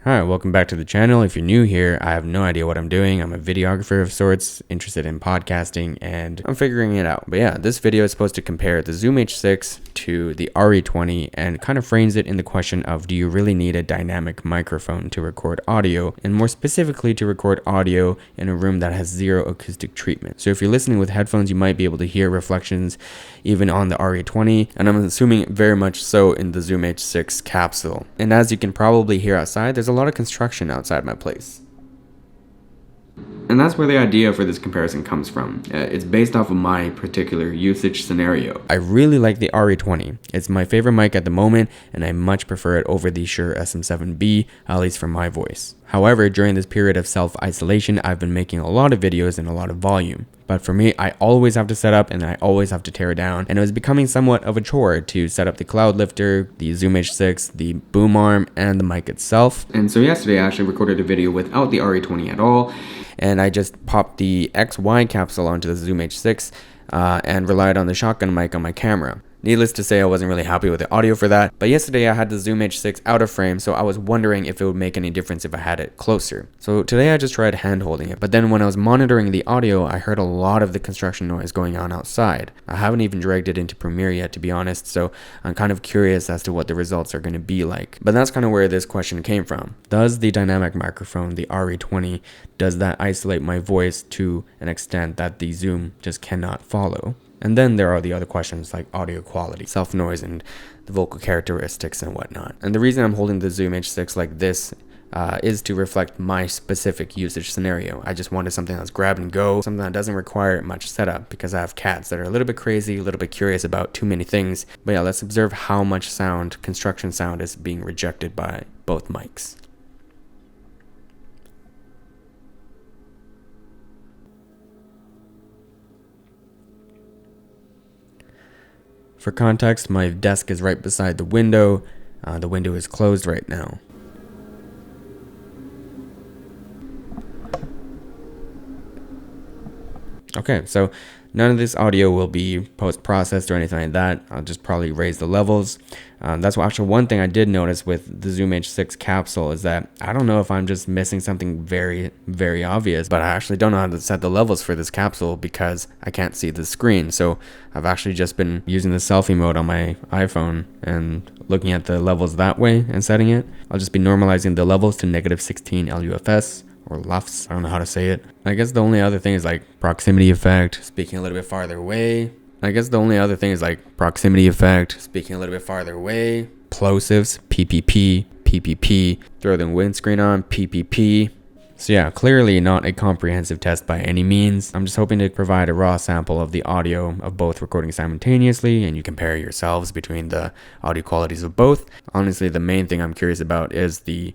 Hi, welcome back to the channel. If you're new here, I have no idea what I'm doing. I'm a videographer of sorts, interested in podcasting, and I'm figuring it out. But yeah, this video is supposed to compare the Zoom H6 to the RE20 and kind of frames it in the question of, do you really need a dynamic microphone to record audio, and more specifically to record audio in a room that has zero acoustic treatment? So if you're listening with headphones, you might be able to hear reflections even on the RE20, and I'm assuming very much so in the Zoom H6 capsule. And as you can probably hear outside, there's a lot of construction outside my place. And that's where the idea for this comparison comes from. It's based off of my particular usage scenario. I really like the RE20. It's my favorite mic at the moment, and I much prefer it over the Shure SM7B, at least for my voice. However, during this period of self-isolation, I've been making a lot of videos and a lot of volume. But for me, I always have to set up and I always have to tear down, and it was becoming somewhat of a chore to set up the cloud lifter, the Zoom H6, the boom arm, and the mic itself. And so yesterday I actually recorded a video without the RE20 at all, and I just popped the XY capsule onto the Zoom H6 and relied on the shotgun mic on my camera. Needless to say, I wasn't really happy with the audio for that, but yesterday I had the Zoom H6 out of frame, so I was wondering if it would make any difference if I had it closer. So today I just tried hand holding it, but then when I was monitoring the audio, I heard a lot of the construction noise going on outside. I haven't even dragged it into Premiere yet, to be honest, so I'm kind of curious as to what the results are going to be like. But that's kind of where this question came from. Does the dynamic microphone, the RE20, does that isolate my voice to an extent that the Zoom just cannot follow? And then there are the other questions like audio quality, self-noise, and the vocal characteristics and whatnot. And the reason I'm holding the Zoom H6 like this is to reflect my specific usage scenario. I just wanted something that's grab and go, something that doesn't require much setup, because I have cats that are a little bit crazy, a little bit curious about too many things. But yeah, let's observe how much sound, construction sound, is being rejected by both mics. For context, my desk is right beside the window. The window is closed right now. Okay, so none of this audio will be post-processed or anything like that. I'll just probably raise the levels. That's actually one thing I did notice with the Zoom H6 capsule is that I don't know if I'm just missing something very, very obvious, but I actually don't know how to set the levels for this capsule because I can't see the screen. So I've actually just been using the selfie mode on my iPhone and looking at the levels that way and setting it. I'll just be normalizing the levels to -16 LUFS. Or LUFS, I don't know how to say it. I guess the only other thing is like proximity effect, speaking a little bit farther away. Plosives, PPP, PPP. Throw the windscreen on, PPP. So yeah, clearly not a comprehensive test by any means. I'm just hoping to provide a raw sample of the audio of both recording simultaneously, and you compare yourselves between the audio qualities of both. Honestly, the main thing I'm curious about is the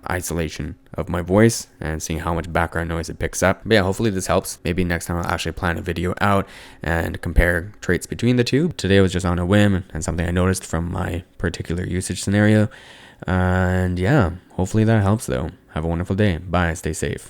isolation of my voice and seeing how much background noise it picks up. But yeah, hopefully this helps. Maybe next time I'll actually plan a video out and compare traits between the two. Today was just on a whim and something I noticed from my particular usage scenario. And yeah, hopefully that helps though. Have a wonderful day. Bye. Stay safe.